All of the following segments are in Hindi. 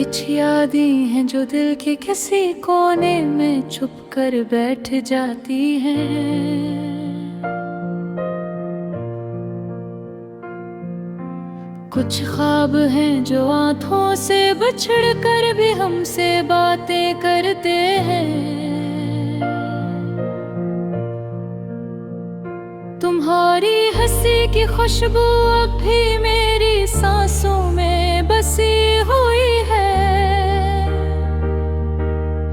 कुछ यादें हैं जो दिल के किसी कोने में छुप कर बैठ जाती हैं। कुछ ख्वाब हैं जो आँखों से बिछड़ कर भी हमसे बातें करते हैं। तुम्हारी हंसी की खुशबू अब भी मेरी सांसों में बसी हुई है,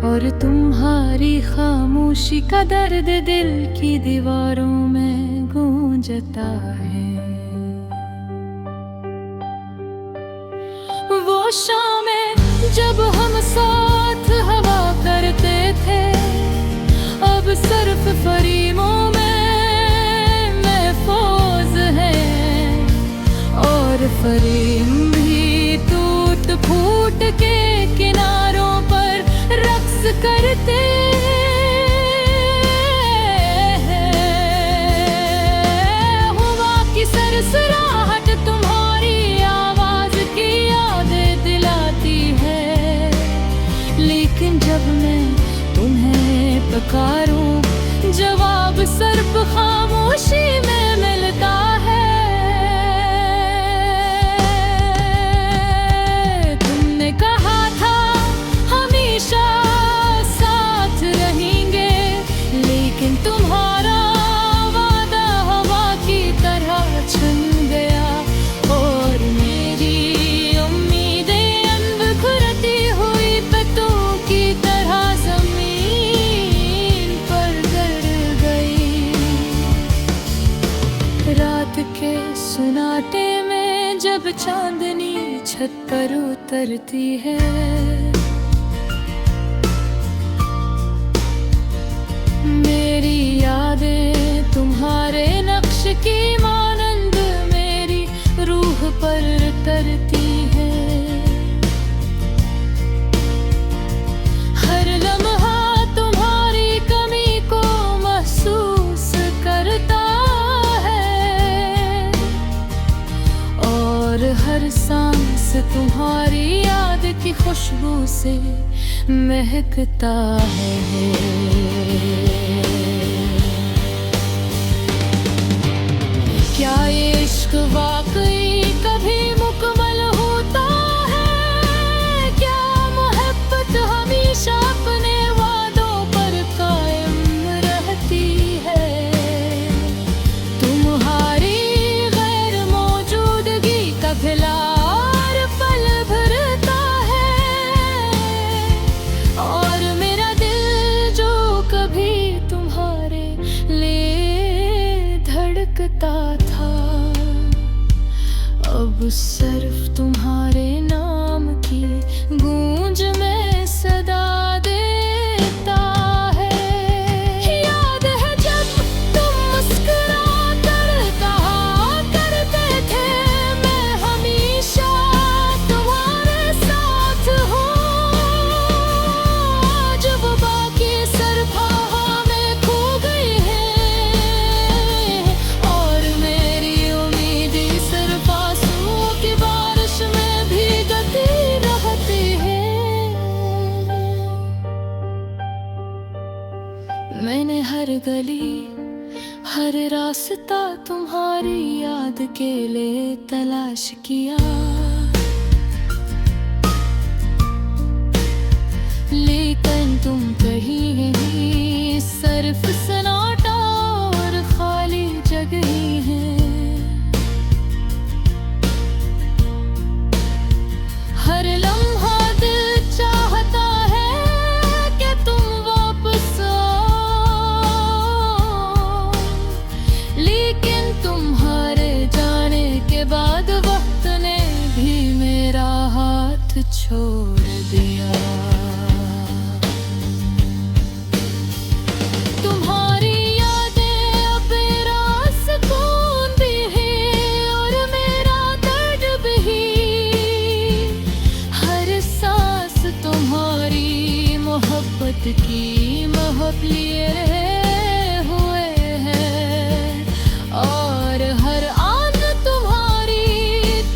और तुम्हारी खामोशी का दर्द दिल की दीवारों में गूंजता है। वो शामें जब हम साथ हवा करते थे, अब सिर्फ फरीमों में महफूज है, और फरीम भी टूट फूट के किनारों पर रक्स करते हैं। हुआ की सरसराहट तुम्हारी आवाज की यादें दिलाती है, लेकिन जब मैं तुम्हें पुकारूं जवाब सिर्फ खामोशी में मिलता है। तुमने कहा था हमेशा साथ रहेंगे, लेकिन तुम्हारा वादा हवा की तरह छन गया, और मेरी उम्मीदें अनबिखरती हुई पत्तों की तरह जमीन पर गिर गई। रात के सुनाटे में जब चांदनी छत पर उतरती है, मेरी यादें तुम्हारे नक्श की मानंद मेरी रूह पर तरती है। हर लम्हा तुम्हारी कमी को महसूस करता है, और हर सांस तुम्हारी याद की खुशबू से महकता है। क्या ये इश्क वाकई कभी मुकम्मल होता है? क्या मोहब्बत हमेशा अपने वादों पर कायम रहती है? तुम्हारी गैर मौजूदगी का खिलार पल भरता है, और मेरा दिल जो कभी तुम्हारे लिए धड़कता था, अब सिर्फ तुम्हारे नाम की गूंज में सदा देता है। याद है जब तुम मुस्कुरा कर कहा करते थे, मैं हमेशा तुम्हारे साथ हूँ। आज वो बाकी सिर्फ हवा में खो गई है, और मेरी उम्मीदें सिर्फ आंसुओं की बारिश में भीगती रहती है। मैंने हर गली हर रास्ता तुम्हारी याद के लिए तलाश किया, लेकिन तुम कहीं नहीं, सिर्फ सन्नाटा और खाली जगह हैं। हर लम्हा दिल चाहता है कि तुम वापस आओ, लेकिन तुम्हारे जाने के बाद वक्त ने भी मेरा हाथ छोड़ दिया। तुम्हारी यादें अब मेरा सुकून भी है, और मेरा दर्द भी। हर सांस तुम्हारी मोहब्बत की महक लिए हुए है, और हर आन तुम्हारी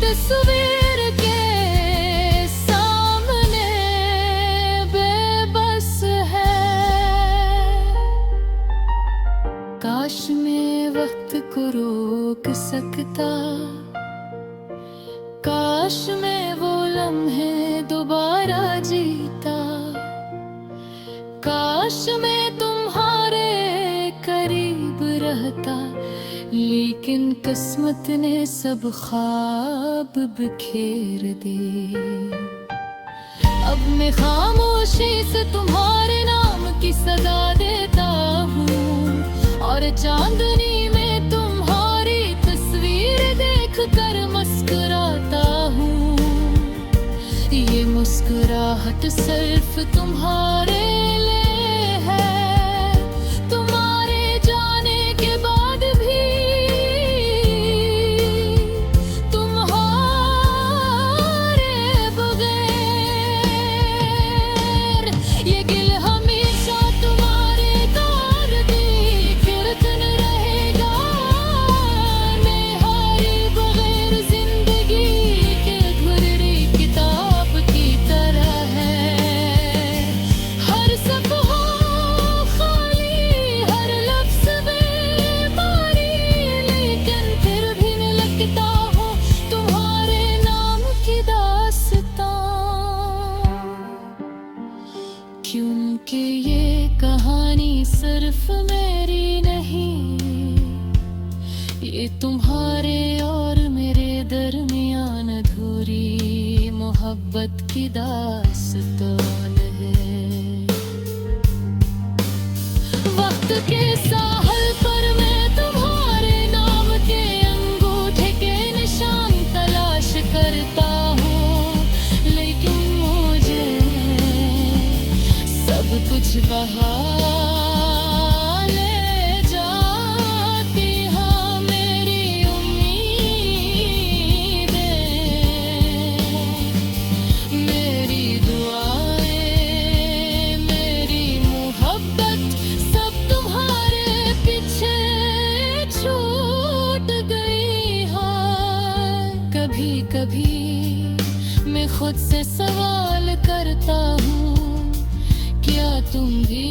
तस्वीर के सामने काश मैं वक्त को रोक सकता, काश मैं वो लम्हे दोबारा जीता, काश मैं तुम्हारे करीब रहता, लेकिन किस्मत ने सब ख्वाब बिखेर दिए। अब मैं खामोशी से तुम्हारे नाम की सदा देता हूँ, और चांदनी में तुम्हारी तस्वीर देख कर मुस्कुराता हूँ। ये मुस्कुराहट सिर्फ तुम्हारे लिए है, तुम्हारे जाने के बाद भी ये गिल हमेशा तुम्हारे दौर दी कीर्तन रहेगा। निहारे बगैर जिंदगी के अधूरी किताब की तरह है। हर सफ़हा खाली, हर लफ्ज़ बेमारी, लेकिन फिर भी मैं लिखता हूँ तुम्हारे नाम की दास्तां। क्योंकि ये कहानी सिर्फ मेरी नहीं, ये तुम्हारे और मेरे दरमियान अधूरी मोहब्बत की दास्तान है। वक्त के साहल पर मैं तुम्हारे नाम के अंगूठे के निशान तलाश करता हूँ, लेकिन मुझे सब कुछ बहा ले जाती हाँ मेरी उम्मीदें, मेरी दुआएं, मेरी मोहब्बत सब तुम्हारे पीछे छूट गई हाँ। कभी कभी मैं खुद से सवाल करता हूँ, क्या तुम भी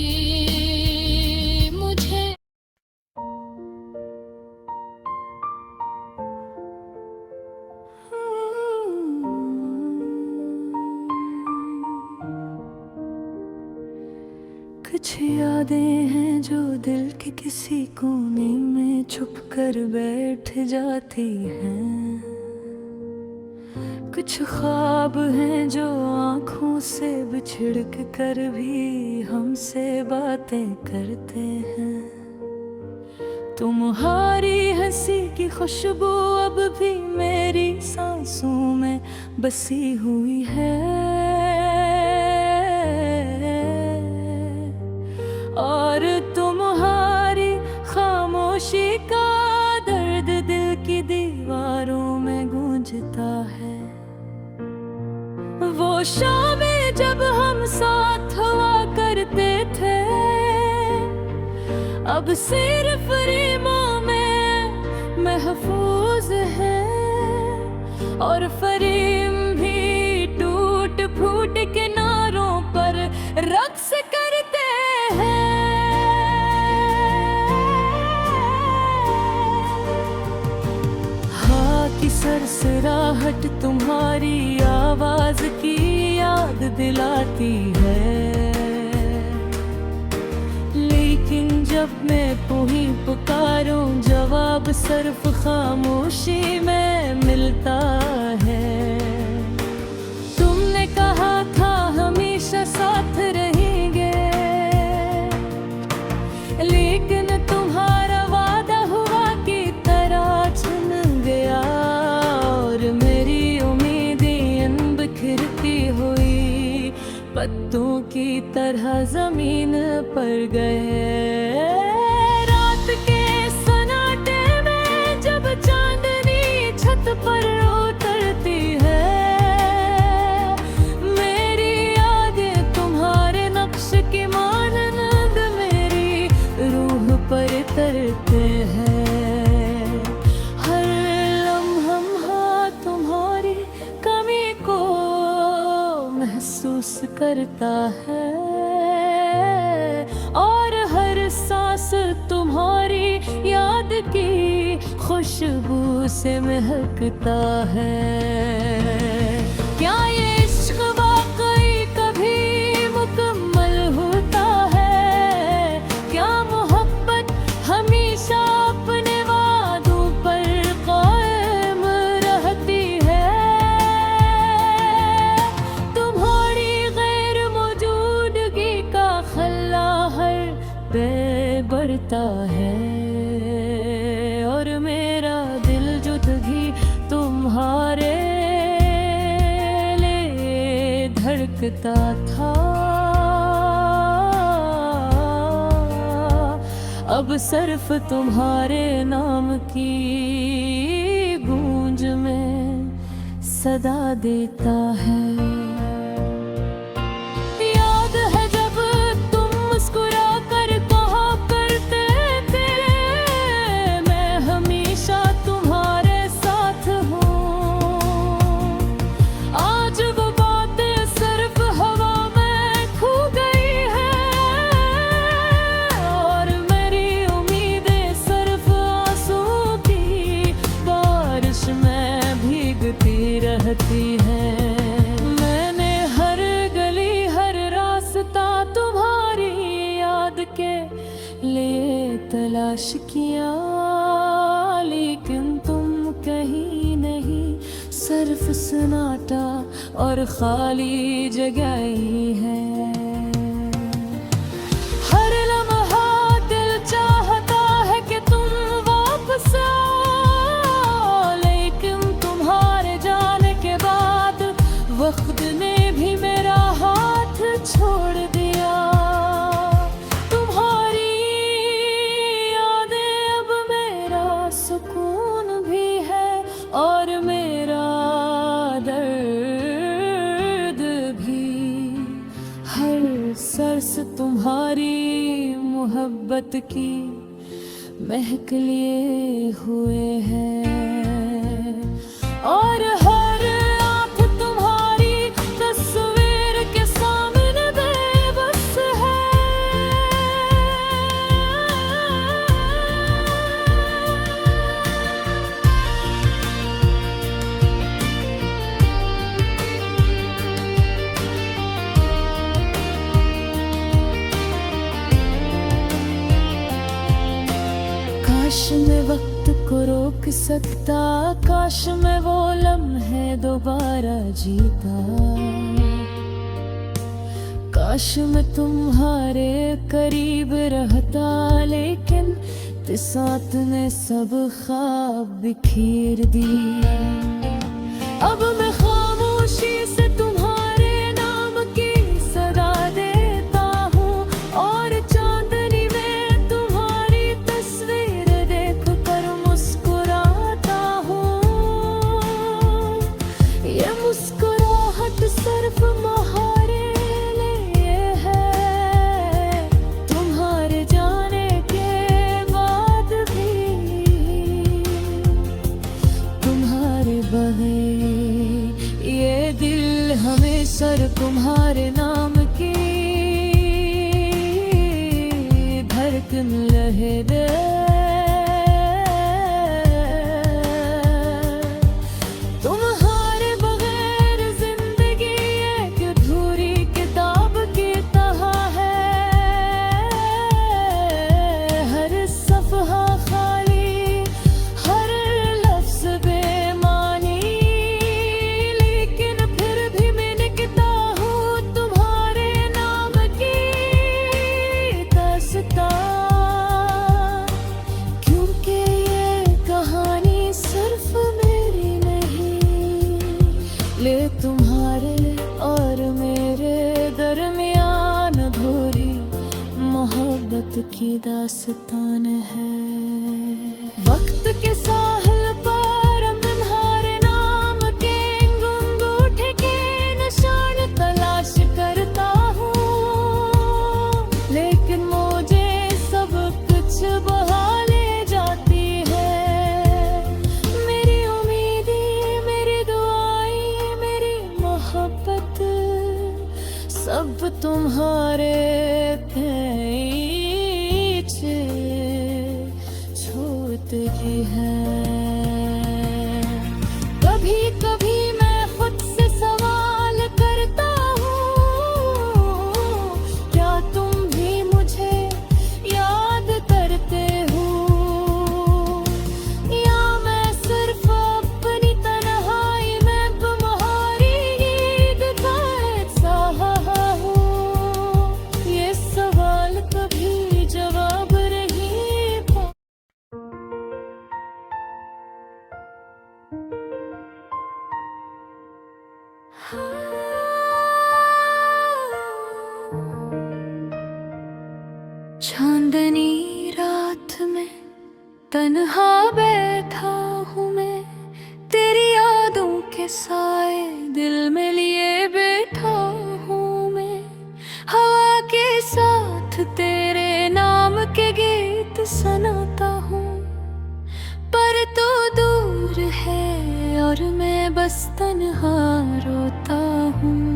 मुझे कुछ यादें हैं जो दिल के किसी कोने में छुप कर बैठ जाती हैं। कुछ ख्वाब हैं जो आँखों से बिछड़ कर भी हमसे बातें करते हैं। तुम्हारी हंसी की खुशबू अब भी मेरी सांसों में बसी हुई है, और तुम्हारी खामोशी का दर्द दिल की दीवारों में गूंजता है। वो शामें जब हम साथ हुआ करते थे, अब सिर्फ रीमों में महफूज है, और फरीम भी टूट फूट किनारों पर रक्स करते हैं। की सरसराहट तुम्हारी आवाज की याद दिलाती है, लेकिन जब मैं तुम्हें पुकारूं जवाब सिर्फ खामोशी में मिलता है। तुमने कहा था हमेशा साथ रहेंगे, लेकिन तुम्हारा वादा हुआ की तरह छिन गया, और मेरी उम्मीदें बिखरती हुई पत्तों की तरह जमीन पर गए। रात के सन्नाटे में जब चांदनी छत पर उतरती है, मेरी यादें तुम्हारे नक्श की मानंद मेरी रूह पर तरते हैं। हर लम्हा तुम्हारी कमी को महसूस करता है, और हर सांस तुम्हारी की खुशबू से महकता है। क्या ये इश्क वाकई कभी मुकम्मल होता है? क्या मोहब्बत हमेशा अपने वादों पर कायम रहती है? तुम्हारी गैर मौजूदगी का खल्ला हर पे बढ़ता है, और मेरा दिल जुदगी तुम्हारे लिए धड़कता था। अब सिर्फ तुम्हारे नाम की गूंज में सदा देता है। याद है जब तुम मुस्कुरा कर कहा करते थे, मैं हमेशा तुम्हारे साथ हूँ। आज वो बातें सिर्फ हवा में खो गई है, और मेरी उम्मीदें सिर्फ आंसू की बारिश में भीगती रहती है। मैंने हर गली हर रास्ता तुम्हारी याद के लिए तलाश किया, लेकिन तुम कहीं नहीं, सिर्फ सन्नाटा और खाली जगह ही है। हर लम्हा दिल चाहता है कि तुम वापस आओ, लेकिन तुम्हारे जाने के बाद वक्त ने भी मेरा हाथ छोड़ दिया। तुम्हारी यादें अब मेरा सुकून भी है, और मेरा दर्द भी। हर सरस तुम्हारी मोहब्बत की महक लिए हुए है, और हर आँख तुम्हारी तस्वीर के सामने बेबस है। काश मैं वक्त को रोक सकता, काश मैं वो लम्हे दोबारा जीता। काश मैं तुम्हारे करीब रहता, लेकिन साथ ने सब ख्वाब बिखेर दिए। अब मैं खामोशी से तुम्हारे नाम की सदा देता हूँ, और चांदनी में तुम्हारी तस्वीर देख कर मुस्कुराता हूँ। ये मुस्कुराहट सिर्फ तुम्हारे लिए है, तुम्हारे जाने के बाद भी तुम्हारे बगैर ये दिल हमेशा तुम्हारे नाम की धड़कन रहे दे। तुम्हारे बगैर जिंदगी एक अधूरी किताब की तरह है, हर सफ़हा खाली, हर लफ्ज़ बेमानी, लेकिन फिर भी मैं लिखता हूँ तुम्हारे नाम की दास्तां, क्योंकि ये कहानी सिर्फ मेरी नहीं, ले तुम्हारे और मेरे दरमियान अधूरी मोहब्बत की दास्तान है। वक्त के साहिल पर तुम्हारे नाम के अंगूठे के निशान तलाश करता हूँ, लेकिन मुझे सब कुछ बहा ले जाती है। मेरी उम्मीदें, मेरी दुआएं, मेरी मोहब्बत सब तुम्हारे पीछे छूट तन्हा बैठा हूँ मैं, तेरी यादों के साए दिल में लिए बैठा हूँ मैं। हवा के साथ तेरे नाम के गीत सुनाता हूँ, पर तू दूर है और मैं बस तन्हा रोता हूँ।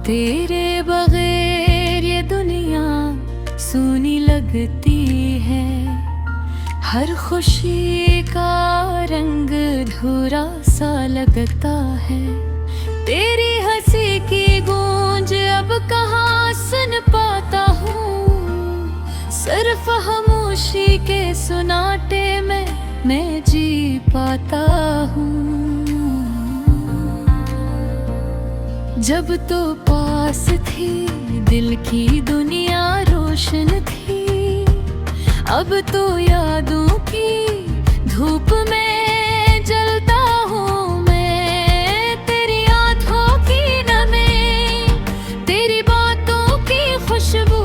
तेरे बगैर ये दुनिया सूनी लगती है, हर खुशी का रंग अधूरा सा लगता है। तेरी हंसी की गूंज अब कहाँ सुन पाता हूँ, सिर्फ खामोशी के सुनाटे में मैं जी पाता हूँ। जब तो पास थी दिल की दुनिया रोशन थी, अब तो यादों की धूप में जलता हूँ मैं। तेरी आँखों की नमी, तेरी बातों की खुशबू,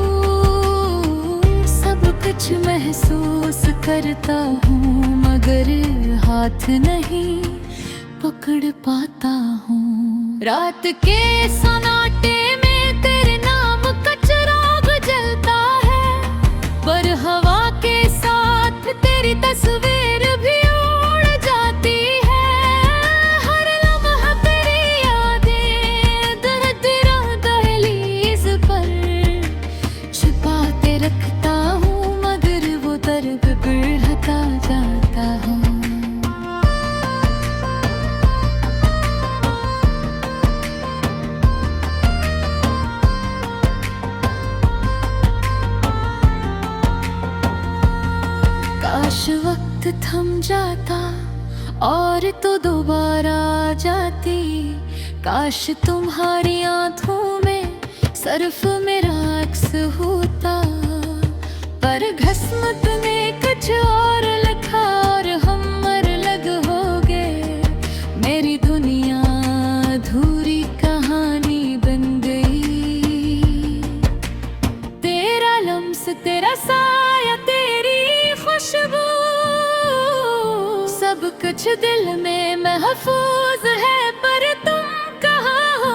सब कुछ महसूस करता हूँ, मगर हाथ नहीं पकड़ पाता हूँ। रात के सन्नाटे में तेरे नाम का चिराग जलता है, पर हवा के साथ तेरी तस्वीर भी उड़ जाती है। हर लम्हा तेरी यादें दहलीज पर छिपाते रखता हूँ, मगर वो दर्द बढ़ता जाता है। काश वक्त थम जाता और तो दोबारा आ जाती, काश तुम्हारी आंखों में सिर्फ मेरा अक्स होता। पर किस्मत ने कुछ और लिखा और हम अलग हो गए, मेरी दुनिया अधूरी कहानी बन गई। तेरा लम्स, तेरा साया, तेरी खुशबू, सब कुछ दिल में महफूज है, पर तुम कहाँ हो?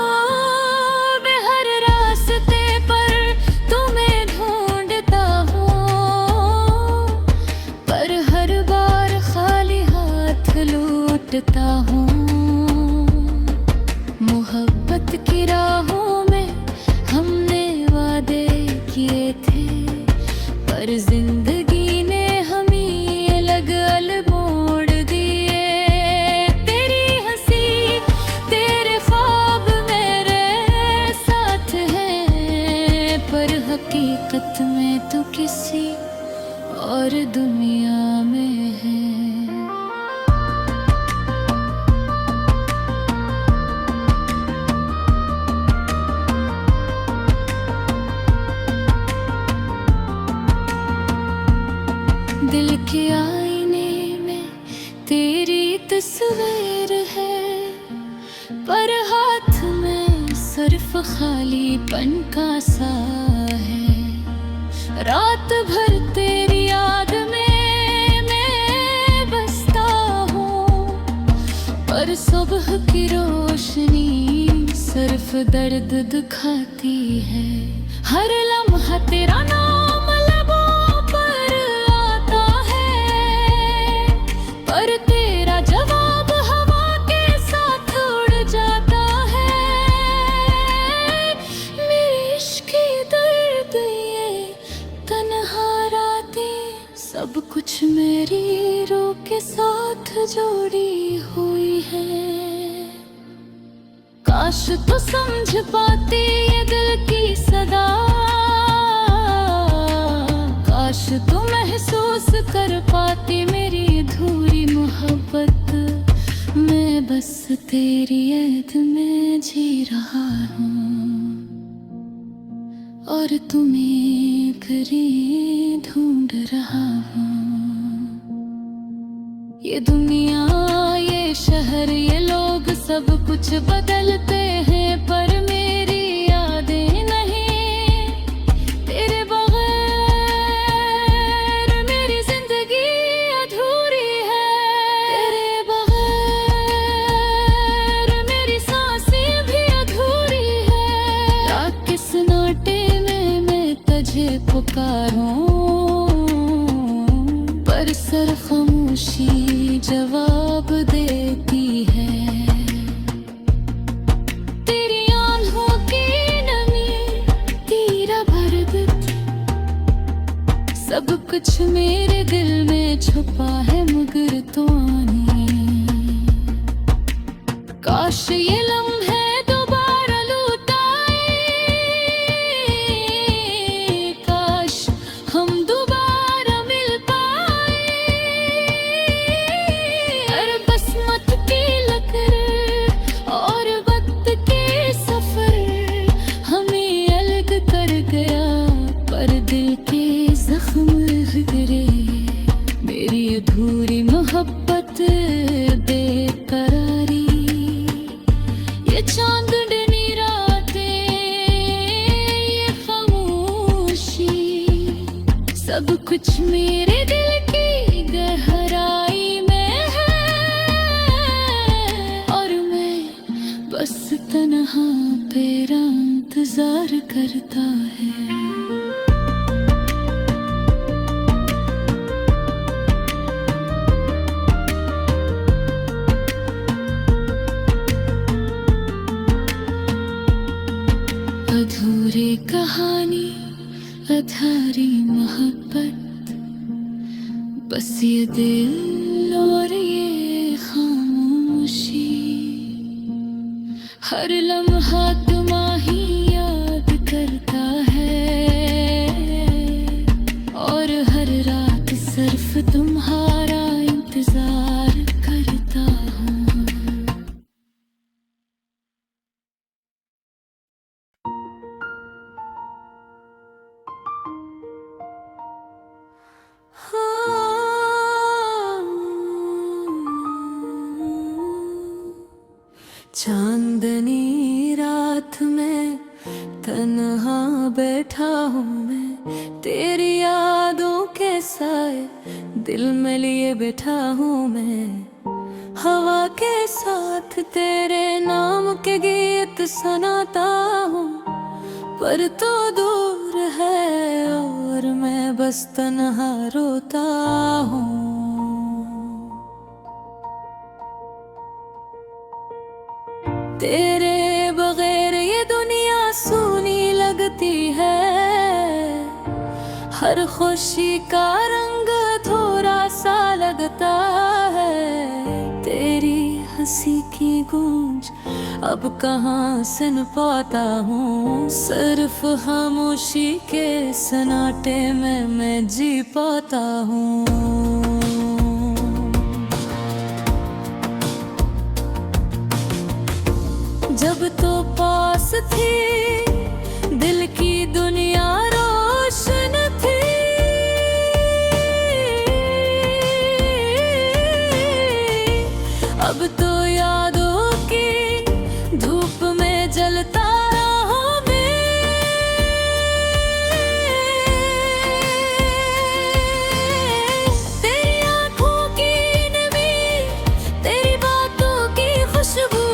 मैं हर रास्ते पर तुम्हें ढूंढता हूँ, पर हर बार खाली हाथ लौटता हूँ। मोहब्बत की राहों में हमने वादे किए थे, पर जिंदगी ने हमें अलग अलग मोड़ दिए। तेरी हंसी, तेरे ख्वाब मेरे साथ हैं, पर हकीकत में तू किसी और दुनिया में है। दिल के आईने में तेरी तस्वीर है, पर हाथ में सिर्फ खालीपन का सा है। रात भर तेरी याद में मैं बसता हूँ, पर सुबह की रोशनी सिर्फ दर्द दिखाती है। हर लम्हा तेरा नाम लबों पर आता है, पर तेरा जवाब हवा के साथ उड़ जाता है। मेरे इश्क की दर्द, ये तन्हा रातें, सब कुछ मेरी रूह के साथ जोड़ी हुई है। काश तो समझ पाती ये दिल की सदा, काश तो महसूस कर पाती मेरी अधूरी मोहब्बत। मैं बस तेरी याद में जी रहा हूँ, और तुम्हें करीब ढूंढ रहा हूँ। ये दुनिया, ये शहर, ये लोग, सब कुछ बदलते हैं, पर मेरी यादें नहीं। तुझे पुकारूं, पर सर खामोशी जवाब देती है। तेरी आंखों की नमी, तेरा भरदर्द, सब कुछ मेरे दिल में छुपा है मगर तो आने। काश ये लम्हे दोबारा लौट आए, काश हम दोबारा मिल पाए। अरे बस मत की लकीर और वक्त के सफर हमें अलग कर गया, पर दिल के जख्म गिरे। मेरी अधूरी मोहब्बत बेकरारी, ये चांदनी रातें, ये खामोशी, सब कुछ मेरे दिल की गहराई में है। और मैं बस तन्हा तेरा इंतजार करता है। अधूरी कहानी, अधारी मोहब्बत, बस ये दिल और ये खामोशी। हर लम्हा तुम्हारी याद करता है, और हर रात सिर्फ तुम्हारा इंतजार करता हूँ। चांदनी रात में तन्हा बैठा हूँ मैं, तेरी यादों के साए दिल में लिए बैठा हूँ मैं। हवा के साथ तेरे नाम के गीत सुनाता हूँ, पर तो दूर है और मैं बस तन्हा रोता हूँ। तेरे बगैर ये दुनिया सूनी लगती है, हर खुशी का रंग थोड़ा सा लगता है। तेरी हंसी की गूंज अब कहाँ सुन पाता हूँ, सिर्फ खामोशी के सन्नाटे में मैं जी पाता हूँ। जब तो पास थी दिल की दुनिया रोशन थी, अब तो यादों की धूप में जलता रहा मैं। तेरी आंखों की नमी, तेरी बातों की खुशबू,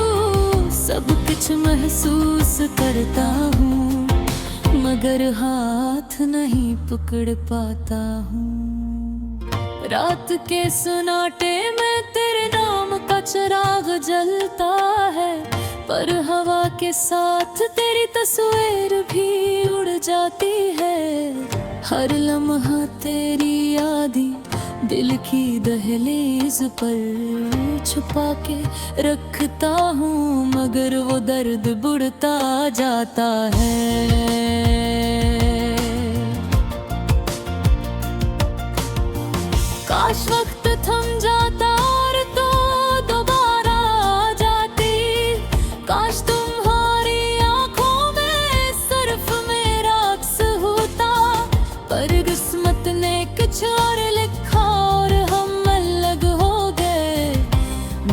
सब कुछ महसूस करता हूँ, मगर हाथ नहीं पकड़ पाता हूँ। रात के सन्नाटे में तेरे नाम का चिराग जलता है, पर हवा के साथ तेरी तस्वीर भी उड़ जाती है। हर लम्हा तेरी यादें दिल की दहलीज पर छुपा के रखता हूँ, मगर वो दर्द बढ़ता जाता है। काश वक्त थम जाता और तो दोबारा आ जाती, काश तुम्हारी आंखों में सिर्फ मेरा अक्स होता, पर किस्मत ने कुछ और लिखा और हम अलग हो गए।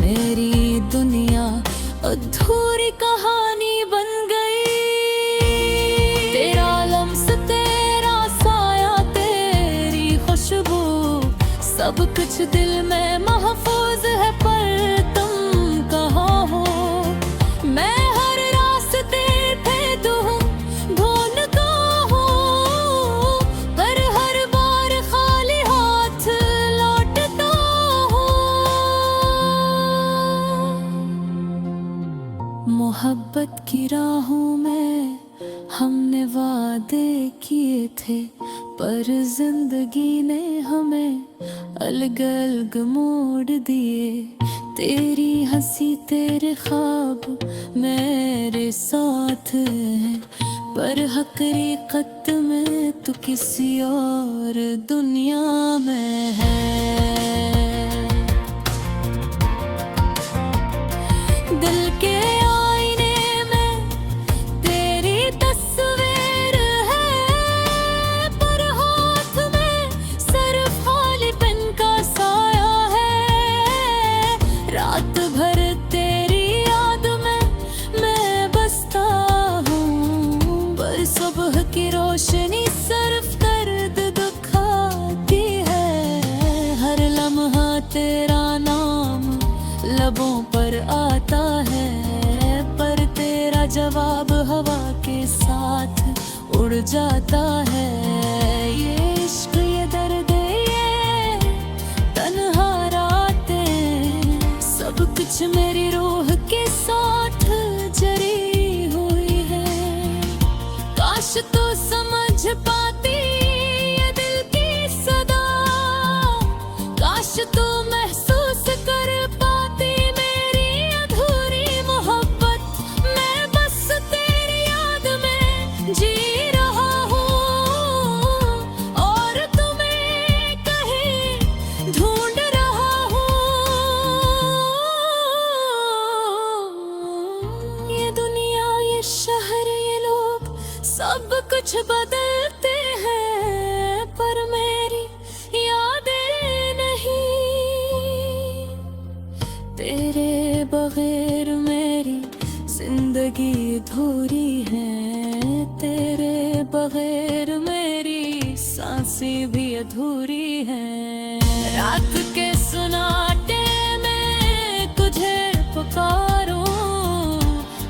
मेरी दुनिया अधूरी कहानी बन गई, तेरा लम्स, तेरा साया, तेरी खुशबू, सब कुछ दिल में महफूज है, पर तुम कहाँ हो? मैं हर रास्ते पे ढूंढता हूँ, हमने वादे किए थे पर जिंदगी ने हमें अलग अलग मोड़ दिए। तेरी हंसी तेरे ख्वाब मेरे साथ है, पर हकीकत में तू किसी और दुनिया में है। दिल के आईने में तेरी तस्वीर है, पर हाथ में सिर्फ खाली पेन का साया है। रात भर तेरी याद में मैं बसता हूँ, पर सुबह की रोशनी सिर्फ दर्द दिखाती है। हर लम्हा तेरा नाम लबों पर आता है, पर तेरा जवाब हवा के साथ उड़ जाता है। ये इश्क ये दर्द ये तन्हा रातें, सब कुछ मेरी रूह के साथ जरी हुई है। काश तू समझ पाती ये दिल की सदा, काश तू महसूस कर पाती मेरी अधूरी मोहब्बत। मैं बस तेरी याद में जी रहा हूँ, और तुम्हें कहीं ढूंढ रहा हूँ। ये दुनिया ये शहर ये लोग सब कुछ बदलते हैं, पर मेरी यादें नहीं। तेरे बगैर मेरी जिंदगी अधूरी है, तेरे बगैर मेरी सांसें भी अधूरी हैं। रात के सुनाटे में तुझे पुकारूं,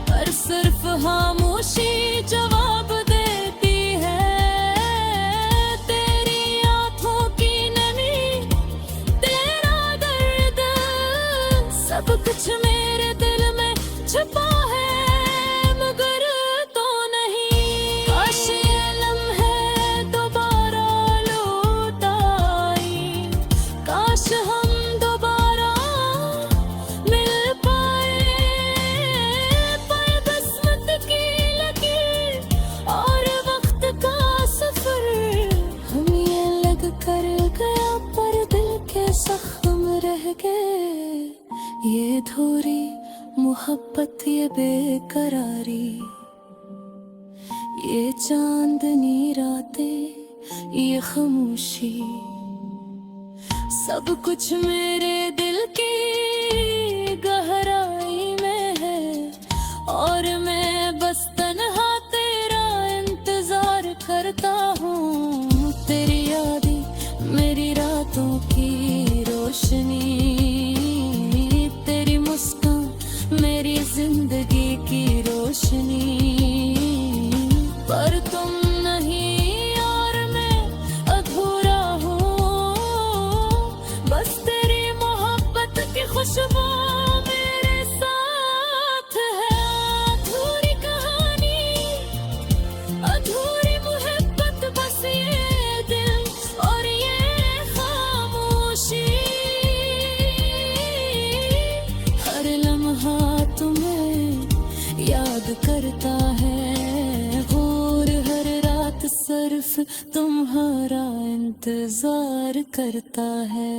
पर सिर्फ खामोशी जवाब देती है। तेरी आंखों की नमी तेरा दर्द, सब कुछ मेरे दिल में छुपा है, मगर तो नहीं। काश ये लम्हे दोबारा लौट आए, काश हम दोबारा मिल पाए। पर किस्मत की लकीर और वक्त का सफर हम ये लग कर गया, पर दिल के जख्म रह गए। ये धूरी मोहब्बत ये बेकरारी, ये चांदनी रातें ये खामोशी, सब कुछ मेरे दिल की गहराई में है। और मैं बस तन्हा तेरा इंतजार करता हूँ। तेरी यादें मेरी रातों की रोशनी, तेरी मुस्कान मेरी जिंदगी की रोशनी। पर तुम नहीं और मैं अधूरा हूँ, बस तेरी मोहब्बत की खुशबू मेरे साथ है। अधूरी कहानी अधूरी मोहब्बत, बस ये दिल और ये खामोशी। हर लम्हा तुम्हें याद करता है, और हर रात सिर्फ तुम्हारा इंतजार करता है।